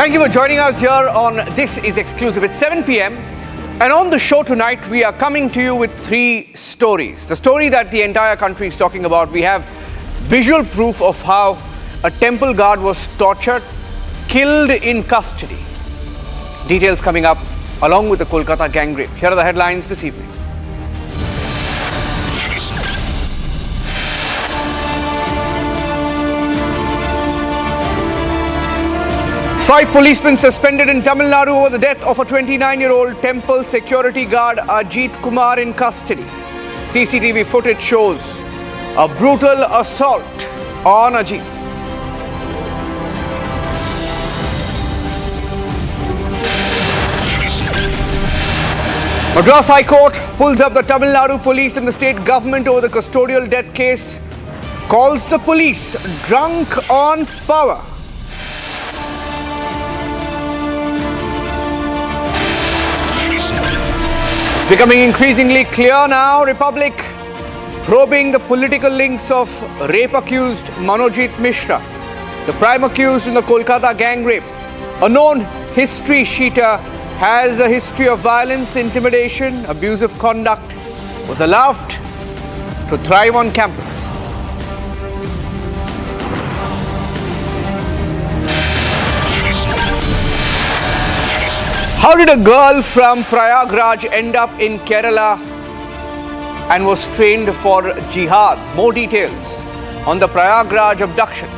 Thank you for joining us here on This Is Exclusive. It's 7 p.m. and on the show tonight, we are coming to you with three stories. The story that the entire country is talking about. We have visual proof of how a temple guard was tortured, killed in custody. Details coming up along with the Kolkata gang rape. Here are the headlines this evening. Five policemen suspended in Tamil Nadu over the death of a 29-year-old temple security guard Ajith Kumar in custody. CCTV footage shows a brutal assault on Ajith. Madras High Court pulls up the Tamil Nadu police and the state government over the custodial death case, calls the police drunk on power. It's becoming increasingly clear now, Republic probing the political links of rape-accused Monojit Mishra, the prime accused in the Kolkata gang rape. A known history sheeter has a history of violence, intimidation, abusive conduct, was allowed to thrive on campus. How did a girl from Prayagraj end up in Kerala and was trained for jihad? More details on the Prayagraj abduction.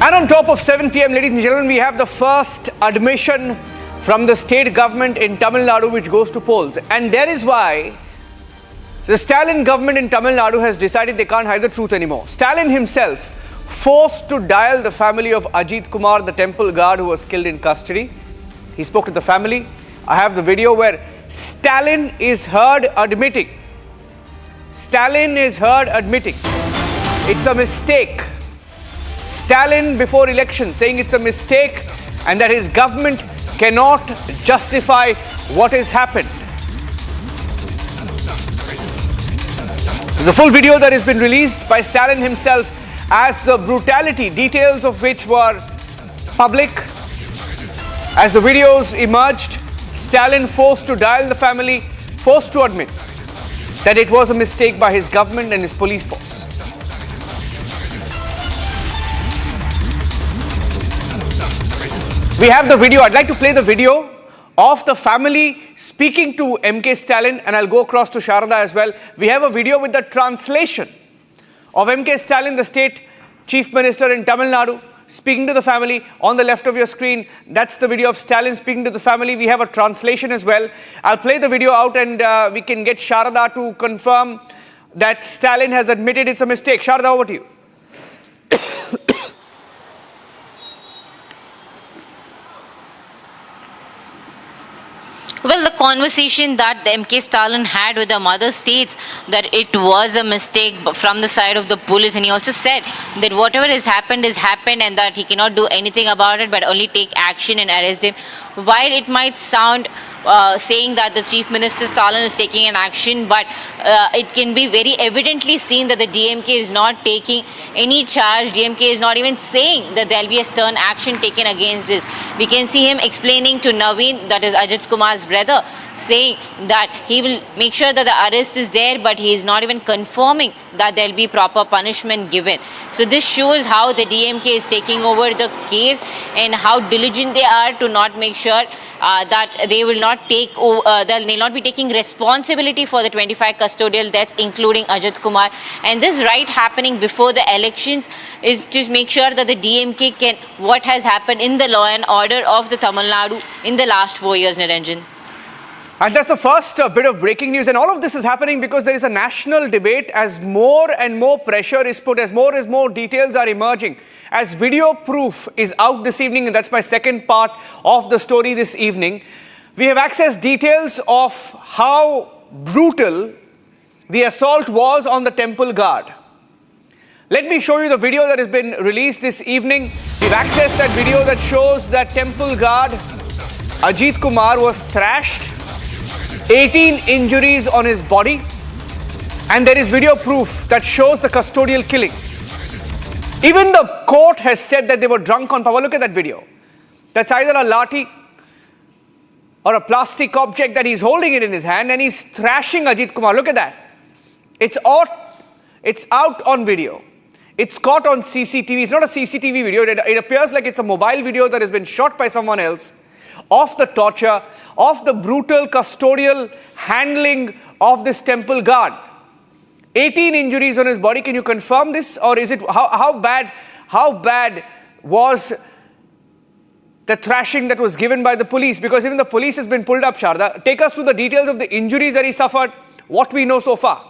And on top of 7 p.m, ladies and gentlemen, we have the first admission from the state government in Tamil Nadu which goes to polls. And that is why the Stalin government in Tamil Nadu has decided they can't hide the truth anymore. Stalin himself forced to dial the family of Ajith Kumar, the temple guard who was killed in custody. He spoke to the family. I have the video where Stalin is heard admitting. Stalin is heard admitting it's a mistake. Stalin before election saying it's a mistake and that his government cannot justify what has happened. There's a full video that has been released by Stalin himself as the brutality, details of which were public. As the videos emerged, Stalin forced to dial the family, forced to admit that it was a mistake by his government and his police force. We have the video. I'd like to play the video of the family speaking to MK Stalin, and I'll go across to Sharada as well. We have a video with the translation of MK Stalin, the state chief minister in Tamil Nadu, speaking to the family. On the left of your screen, that's the video of Stalin speaking to the family. We have a translation as well. I'll play the video out and we can get Sharada to confirm that Stalin has admitted it's a mistake. Sharada, over to you. Well, the conversation that the MK Stalin had with the mother states that it was a mistake from the side of the police, and he also said that whatever has happened and that he cannot do anything about it but only take action and arrest them. While it might sound saying that the Chief Minister Stalin is taking an action, but it can be very evidently seen that the DMK is not taking any charge. DMK is not even saying that there will be a stern action taken against this. We can see him explaining to Naveen, that is Ajith Kumar's brother, saying that he will make sure that the arrest is there, but he is not even confirming that there will be proper punishment given. So this shows how the DMK is taking over the case and how diligent they are to not make sure that they will not take they'll not be taking responsibility for the 25 custodial deaths, including Ajith Kumar. And this right happening before the elections is to make sure that the DMK can what has happened in the law and order of the Tamil Nadu in the last 4 years, Niranjan. And that's the first bit of breaking news. And all of this is happening because there is a national debate as more and more pressure is put, as more details are emerging, as video proof is out this evening. And that's my second part of the story this evening. We have accessed details of how brutal the assault was on the temple guard. Let me show you the video that has been released this evening. We've accessed that video that shows that temple guard Ajith Kumar was thrashed, 18 injuries on his body, and there is video proof that shows the custodial killing. Even the court has said that they were drunk on power. Look at that video. That's either a lathi or a plastic object that he's holding it in his hand, and he's thrashing Ajith Kumar. Look at that. It's out on video. It's caught on CCTV. It's not a CCTV video. It appears like it's a mobile video that has been shot by someone else of the torture, of the brutal custodial handling of this temple guard. 18 injuries on his body. Can you confirm this? Or is it, how bad was the thrashing that was given by the police? Because even the police has been pulled up, Sharda. Take us through the details of the injuries that he suffered, what we know so far.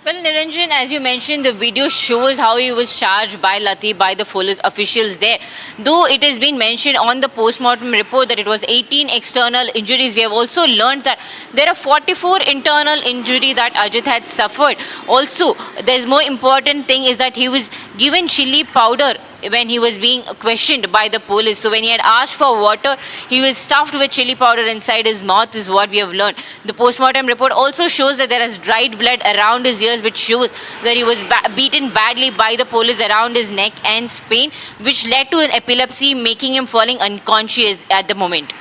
Well, Niranjan, as you mentioned, the video shows how he was charged by Latif, by the police officials there. Though it has been mentioned on the post-mortem report that it was 18 external injuries, we have also learned that there are 44 internal injuries that Ajith had suffered. Also, there's more important thing is that he was given chili powder when he was being questioned by the police. So when he had asked for water, he was stuffed with chili powder inside his mouth, is what we have learned. The post-mortem report also shows that there is dried blood around his ears, which shows that he was beaten badly by the police around his neck and spine, which led to an epilepsy, making him falling unconscious at the moment.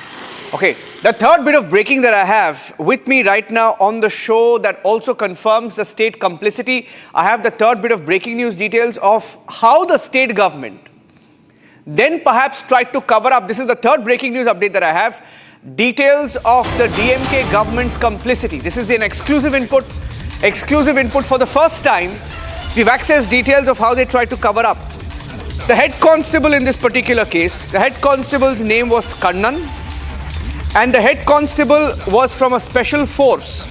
Okay, the third bit of breaking that I have with me right now on the show that also confirms the state complicity. I have the third bit of breaking news details of how the state government then perhaps tried to cover up. This is the third breaking news update that I have. Details of the DMK government's complicity. This is an exclusive input for the first time. We've accessed details of how they tried to cover up. The head constable in this particular case, the head constable's name was Kannan. And the head constable was from a special force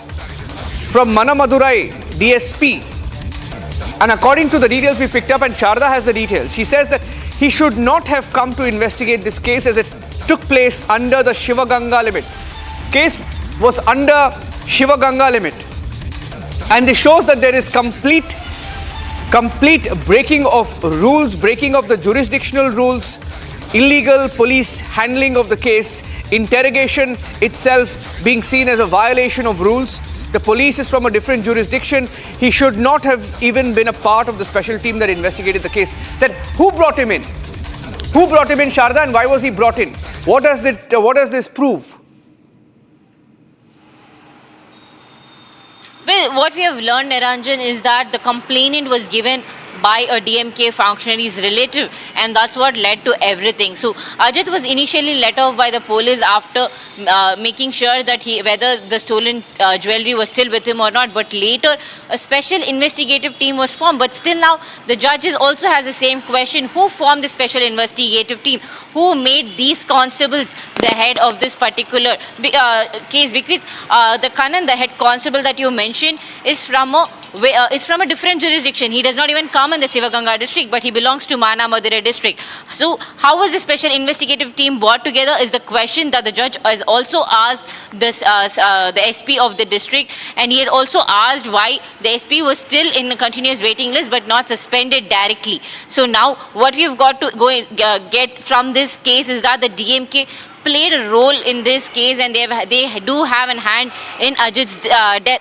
from Manamadurai DSP. And according to the details we picked up, and Sharda has the details, she says that he should not have come to investigate this case as it took place under the Shivaganga limit. Case was under Shivaganga limit. And this shows that there is complete breaking of rules, breaking of the jurisdictional rules, illegal police handling of the case, interrogation itself being seen as a violation of rules. The police is from a different jurisdiction. He should not have even been a part of the special team that investigated the case. Then who brought him in? Who brought him in, Sharda, and why was he brought in? What does this prove? Well, what we have learned, Niranjan, is that the complainant was given by a DMK functionary's relative, and that's what led to everything. So Ajith was initially let off by the police after making sure that whether the stolen jewelry was still with him or not, but later a special investigative team was formed. But still now the judges also has the same question: who formed the special investigative team? Who made these constables the head of this particular case? Because the Kannan, the head constable that you mentioned, is from a different jurisdiction. He does not even come in the Sivaganga district, but he belongs to Manamadurai district. So how was the special investigative team brought together is the question that the judge has also asked this, the SP of the district, and he had also asked why the SP was still in a continuous waiting list but not suspended directly. So now what we've got to get from this case is that the DMK played a role in this case, and they do have a hand in Ajith's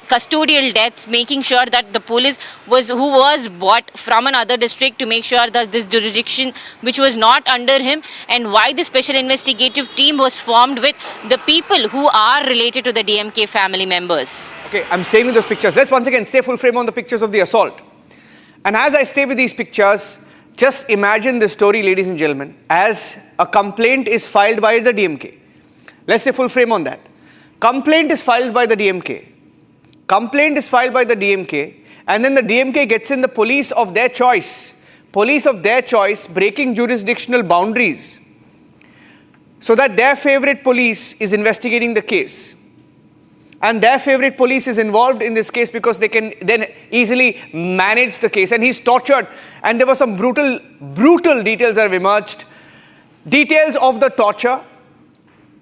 custodial death, making sure that the police who was bought from another district to make sure that this jurisdiction which was not under him, and why the special investigative team was formed with the people who are related to the DMK family members. Okay, I'm staying with those pictures. Let's once again stay full frame on the pictures of the assault. And as I stay with these pictures, just imagine this story, ladies and gentlemen, as a complaint is filed by the DMK. Let's say full frame on that. Complaint is filed by the DMK. Complaint is filed by the DMK, and then the DMK gets in the police of their choice. Police of their choice breaking jurisdictional boundaries so that their favorite police is investigating the case. And their favorite police is involved in this case because they can then easily manage the case. And he's tortured. And there were some brutal details that have emerged. Details of the torture.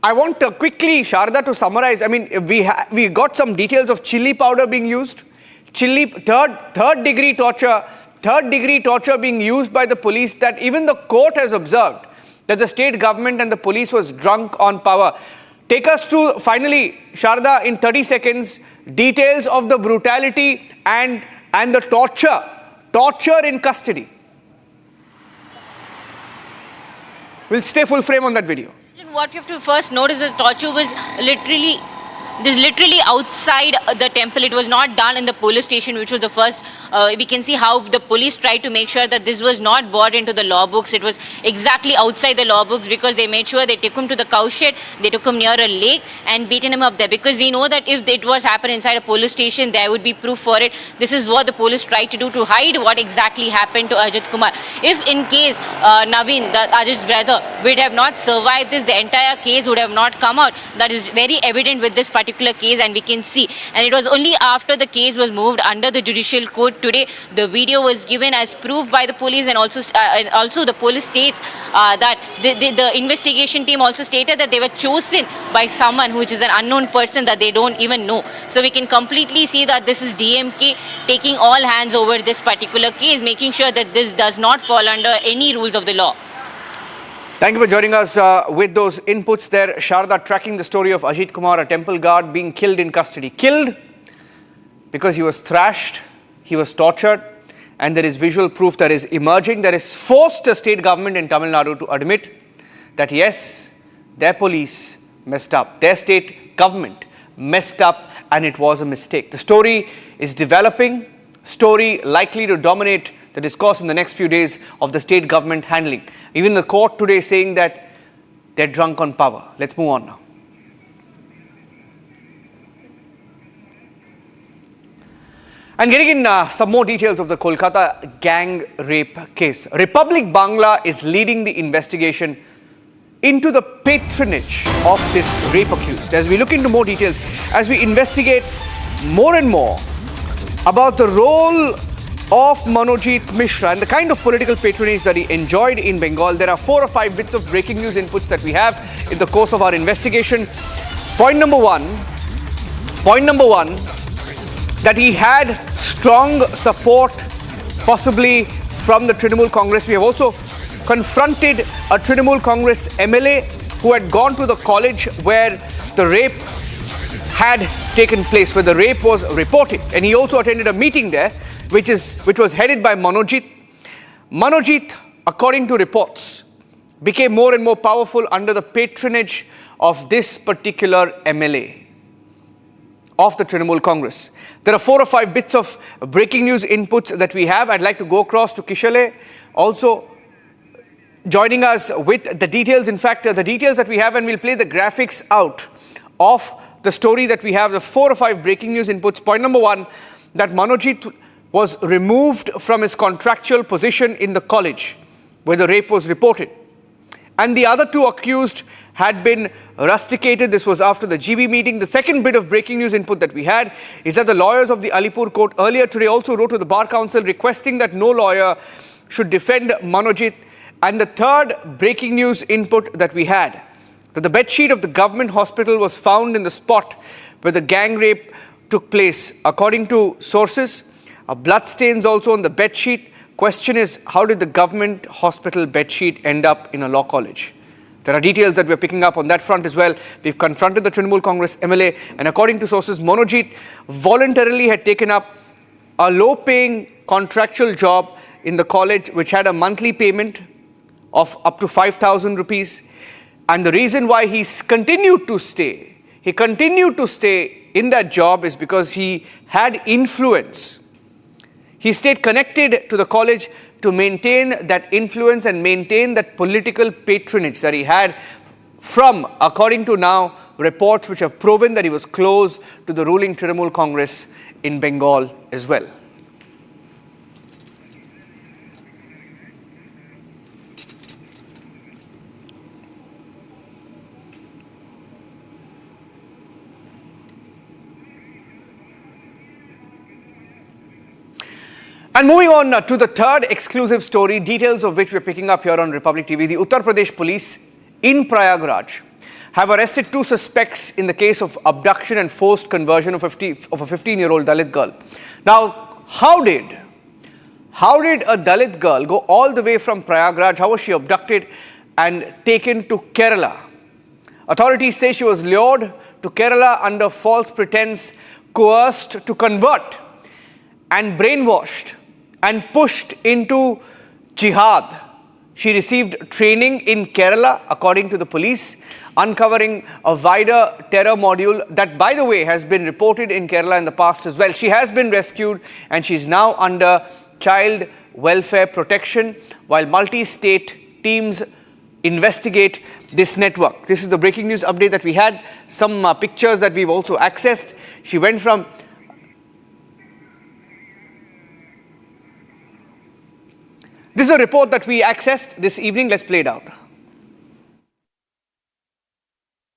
I want quickly, Sharda, to summarize. I mean, we got some details of chili powder being used, third degree torture being used by the police, that even the court has observed that the state government and the police was drunk on power. Take us through, finally, Sharda, in 30 seconds, details of the brutality and the torture in custody. We'll stay full frame on that video. What you have to first notice, the torture was literally outside the temple. It was not done in the police station, which was the first. We can see how the police tried to make sure that this was not brought into the law books. It was exactly outside the law books, because they made sure they took him to the cow shed, they took him near a lake and beaten him up there. Because we know that if it was happened inside a police station, there would be proof for it. This is what the police tried to do to hide what exactly happened to Ajith Kumar. If in case Naveen, Ajith's brother, would have not survived this, the entire case would have not come out. That is very evident with this particular case, and we can see. And it was only after the case was moved under the judicial court today, the video was given as proof by the police, and also the police states that the investigation team also stated that they were chosen by someone which is an unknown person that they don't even know. So we can completely see that this is DMK taking all hands over this particular case, making sure that this does not fall under any rules of the law. Thank you for joining us with those inputs there. Sharda, tracking the story of Ajith Kumar, a temple guard being killed in custody. Killed because he was thrashed, he was tortured, and there is visual proof that is emerging that has forced the state government in Tamil Nadu to admit that yes, their police messed up, their state government messed up, and it was a mistake. The story is developing, story likely to dominate the discourse in the next few days of the state government handling. Even the court today saying that they're drunk on power. Let's move on now. And getting in some more details of the Kolkata gang rape case. Republic Bangla is leading the investigation into the patronage of this rape accused. As we look into more details, as we investigate more and more about the role of Monojit Mishra and the kind of political patronage that he enjoyed in Bengal, there are 4 or 5 bits of breaking news inputs that we have in the course of our investigation. Point number one, that he had strong support, possibly from the Trinamool Congress. We have also confronted a Trinamool Congress MLA who had gone to the college where the rape had taken place, where the rape was reported, and he also attended a meeting there, which was headed by Monojit. Monojit, according to reports, became more and more powerful under the patronage of this particular MLA of the Trinamool Congress. There are 4 or 5 bits of breaking news inputs that we have. I'd like to go across to Kishale, also joining us with the details. In fact, the details that we have, and we'll play the graphics out of the story that we have, the 4 or 5 breaking news inputs. Point number one, that Monojit was removed from his contractual position in the college where the rape was reported. And the other 2 accused had been rusticated. This was after the GB meeting. The second bit of breaking news input that we had is that the lawyers of the Alipur court earlier today also wrote to the Bar Council requesting that no lawyer should defend Monojit. And the third breaking news input that we had, that the bedsheet of the government hospital was found in the spot where the gang rape took place. According to sources, bloodstains also on the bedsheet. Question is, how did the government hospital bedsheet end up in a law college? There are details that we're picking up on that front as well. We've confronted the Trinamool Congress MLA, and according to sources, Monojit voluntarily had taken up a low-paying contractual job in the college, which had a monthly payment of up to 5,000 rupees. And the reason why he continued to stay in that job is because he had influence. He stayed connected to the college to maintain that influence and maintain that political patronage that he had from, according to now, reports which have proven that he was close to the ruling Trinamool Congress in Bengal as well. And moving on to the third exclusive story, details of which we're picking up here on Republic TV. The Uttar Pradesh police in Prayagraj have arrested two suspects in the case of abduction and forced conversion of a 15-year-old Dalit girl. Now, how did a Dalit girl go all the way from Prayagraj? How was she abducted and taken to Kerala? Authorities say she was lured to Kerala under false pretense, coerced to convert and brainwashed and pushed into jihad. She received training in Kerala, according to the police, uncovering a wider terror module that, by the way, has been reported in Kerala in the past as well. She has been rescued and she's now under child welfare protection while multi-state teams investigate this network. This is the breaking news update that we had. Some pictures that we've also accessed. She went from This is a report that we accessed this evening. Let's play it out.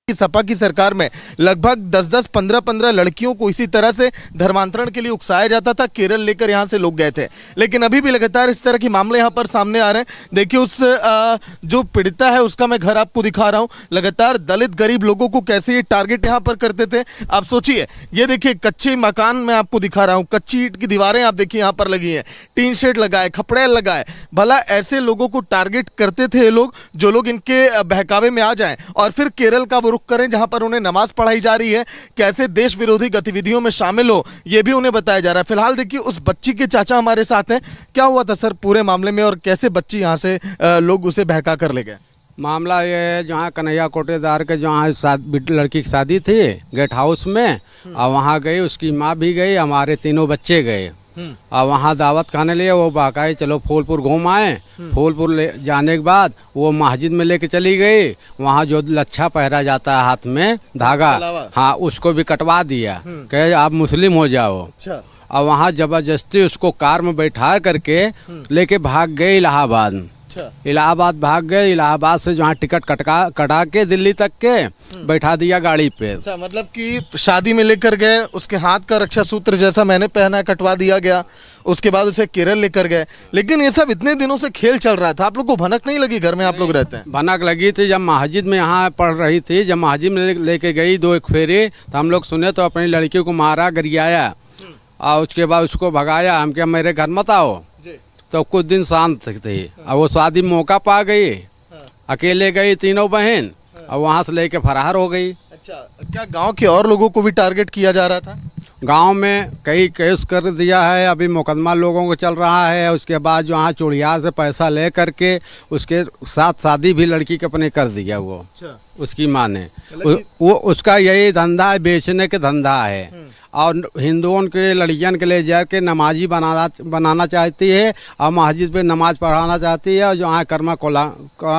Sapa की सरकार में लगभग 10-10, 15-15 लड़कियों को इसी तरह से धर्मांतरण के लिए उकसाया जाता था। केरल लेकर यहां से लोग गए थे, लेकिन अभी भी लगातार इस तरह के मामले यहां पर सामने आ रहे हैं। देखिए, उस जो पीड़िता है उसका मैं घर आपको दिखा रहा हूं। लगातार दलित गरीब लोगों को कैसे ये टारगेट यहां पर करते थे, आप सोचिए। ये देखिए, कच्चे मकान मैं आपको दिखा रहा हूँ, कच्ची ईंट की दीवारें आप देखिए यहाँ पर लगी हैं, टीन शेड लगाए, खपड़ेल लगाए। भला ऐसे लोगों को टारगेट करते थे ये लोग, जो लोग इनके बहकावे में आ जाएं और फिर केरल का वो रुख करें जहां पर उन्हें नमाज पढ़ाई जा रही है, कैसे देश विरोधी गतिविधियों में शामिल हो, ये भी उन्हें बताया जा रहा है। फिलहाल देखिए, उस बच्ची के चाचा हमारे साथ हैं। क्या हुआ था सर पूरे मामले में और कैसे बच्ची यहां से लोग उसे बहका कर ले गए? मामला ये है, जहाँ कन्हैया कोटेदार के जहाँ लड़की की शादी थी गेट हाउस में, और वहाँ गई, उसकी माँ भी गई, हमारे तीनों बच्चे गए और वहाँ दावत खाने लिए। वो बहकाई, चलो फूलपुर घूम आए। फूलपुर ले जाने के बाद वो मस्जिद में लेके चली गई। वहाँ जो लच्छा पहरा जाता है हाथ में धागा, हाँ, उसको भी कटवा दिया, कहे आप मुस्लिम हो जाओ। और वहाँ जबरदस्ती उसको कार में बैठा करके लेके भाग गए इलाहाबाद। इलाहाबाद भाग गए। इलाहाबाद से जहाँ टिकट कटा के दिल्ली तक के बैठा दिया गाड़ी पे। अच्छा, मतलब कि शादी में लेकर गए, उसके हाथ का रक्षा सूत्र जैसा मैंने पहना कटवा दिया गया, उसके बाद उसे केरल लेकर गए। लेकिन ये सब इतने दिनों से खेल चल रहा था, आप लोग को भनक नहीं लगी? घर में आप लोग रहते हैं। भनक लगी थी जब मस्जिद में यहाँ पढ़ रही थी, जब मस्जिद में लेके गई 2 एक फेरे, तो हम लोग सुने तो अपनी लड़की को मारा, गरियाया और उसके बाद उसको भगाया। हम क्या मेरे घर मत आओ, तो कुछ दिन शांत थी। और वो शादी मौका पा गई, अकेले गई तीनों बहन, और वहाँ से लेके फरार हो गई। अच्छा, क्या गांव के और लोगों को भी टारगेट किया जा रहा था? गांव में कई केस कर दिया है, अभी मुकदमा लोगों को चल रहा है। उसके बाद जो यहाँ चूड़िया से पैसा ले करके उसके साथ शादी भी लड़की के अपने कर दिया वो। उसकी माँ ने वो उसका यही धंधा है, बेचने के धंधा है। और हिंदुओं के लड़कियन के ले जाके नमाजी बनाना चाहती है और मस्जिद पे नमाज पढ़ाना चाहती है, और जो यहाँ कर्मा कोला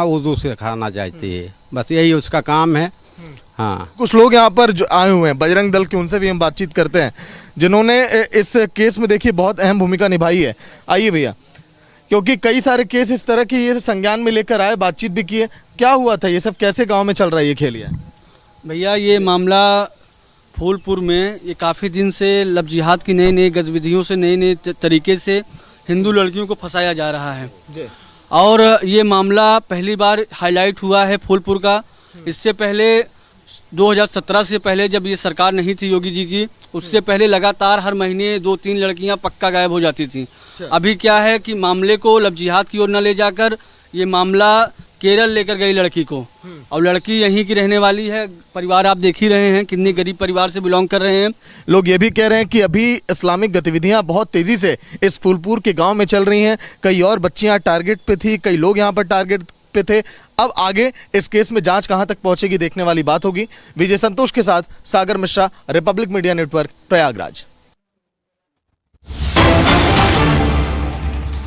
उर्दू सिखाना चाहती है। बस यही उसका काम है। हाँ, कुछ लोग यहाँ पर जो आए हुए हैं बजरंग दल के, उनसे भी हम बातचीत करते हैं, जिन्होंने इस केस में देखिए बहुत अहम भूमिका निभाई है। आइए भैया, क्योंकि कई सारे केस इस तरह के ये संज्ञान में लेकर आए, बातचीत भी किए। क्या हुआ था, ये सब कैसे गाँव में चल रहा है ये खेल? भैया, ये मामला फूलपुर में ये काफ़ी दिन से लब जिहाद की नई नई गतिविधियों से, नए नए तरीके से हिंदू लड़कियों को फंसाया जा रहा है। और ये मामला पहली बार हाईलाइट हुआ है फूलपुर का। इससे पहले 2017 से पहले जब ये सरकार नहीं थी योगी जी की, उससे पहले लगातार हर महीने 2-3 लड़कियां पक्का गायब हो जाती थी। अभी क्या है कि मामले को लब जिहाद की ओर न ले जाकर ये मामला केरल लेकर गई लड़की को, और लड़की यहीं की रहने वाली है। परिवार आप देख ही रहे हैं, कितनी गरीब परिवार से बिलोंग कर रहे हैं। लोग ये भी कह रहे हैं कि अभी इस्लामिक गतिविधियां बहुत तेजी से इस फूलपुर के गांव में चल रही हैं। कई और बच्चियां टारगेट पे थी, कई लोग यहां पर टारगेट पे थे। अब आगे इस केस में जांच कहां तक पहुंचेगी, देखने वाली बात होगी। विजय संतोष के साथ Sagar Mishra, Republic Media Network, Prayagraj.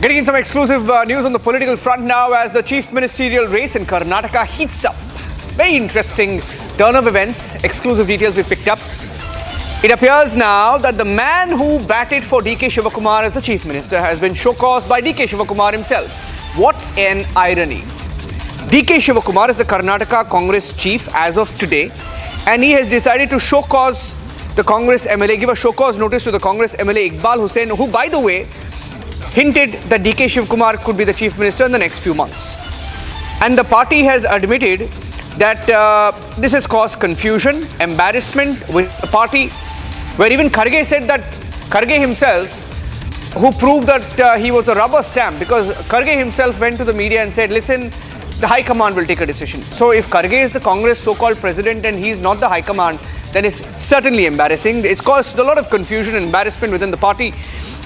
Getting in some exclusive news on the political front now as the chief ministerial race in Karnataka heats up. Very interesting turn of events. Exclusive details we picked up. It appears now that the man who batted for DK Shivakumar as the chief minister has been show-caused by DK Shivakumar himself. What an irony. DK Shivakumar is the Karnataka Congress chief as of today, and he has decided to show-cause the Congress MLA, give a show-cause notice to the Congress MLA Iqbal Hussain, who, by the way, hinted that DK Shivakumar could be the chief minister in the next few months. And the party has admitted that this has caused confusion, embarrassment with the party, where even Kharge said that Kharge himself, who proved that he was a rubber stamp, because Kharge himself went to the media and said, listen, the High Command will take a decision. So if Kharge is the Congress so-called president and he is not the High Command, then it's certainly embarrassing. It's caused a lot of confusion and embarrassment within the party.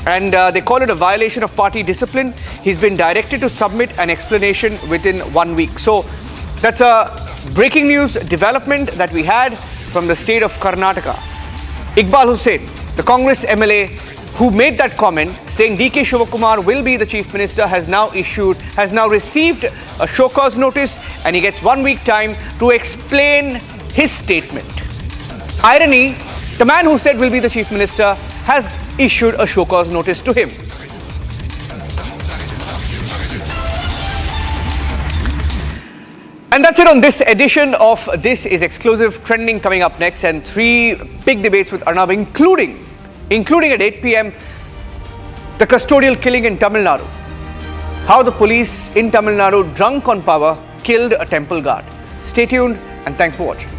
And they call it a violation of party discipline. He's been directed to submit an explanation within 1 week. So that's a breaking news development that we had from the state of Karnataka. Iqbal Hussain, the Congress MLA who made that comment saying DK Shivakumar will be the chief minister, has now received a show cause notice, and he gets 1 week time to explain his statement. Irony, the man who said will be the chief minister has issued a show cause notice to him. And that's it on this edition of This Is Exclusive. Trending coming up next, and 3 big debates with Arnab, including at 8 p.m, the custodial killing in Tamil Nadu. How the police in Tamil Nadu, drunk on power, killed a temple guard. Stay tuned and thanks for watching.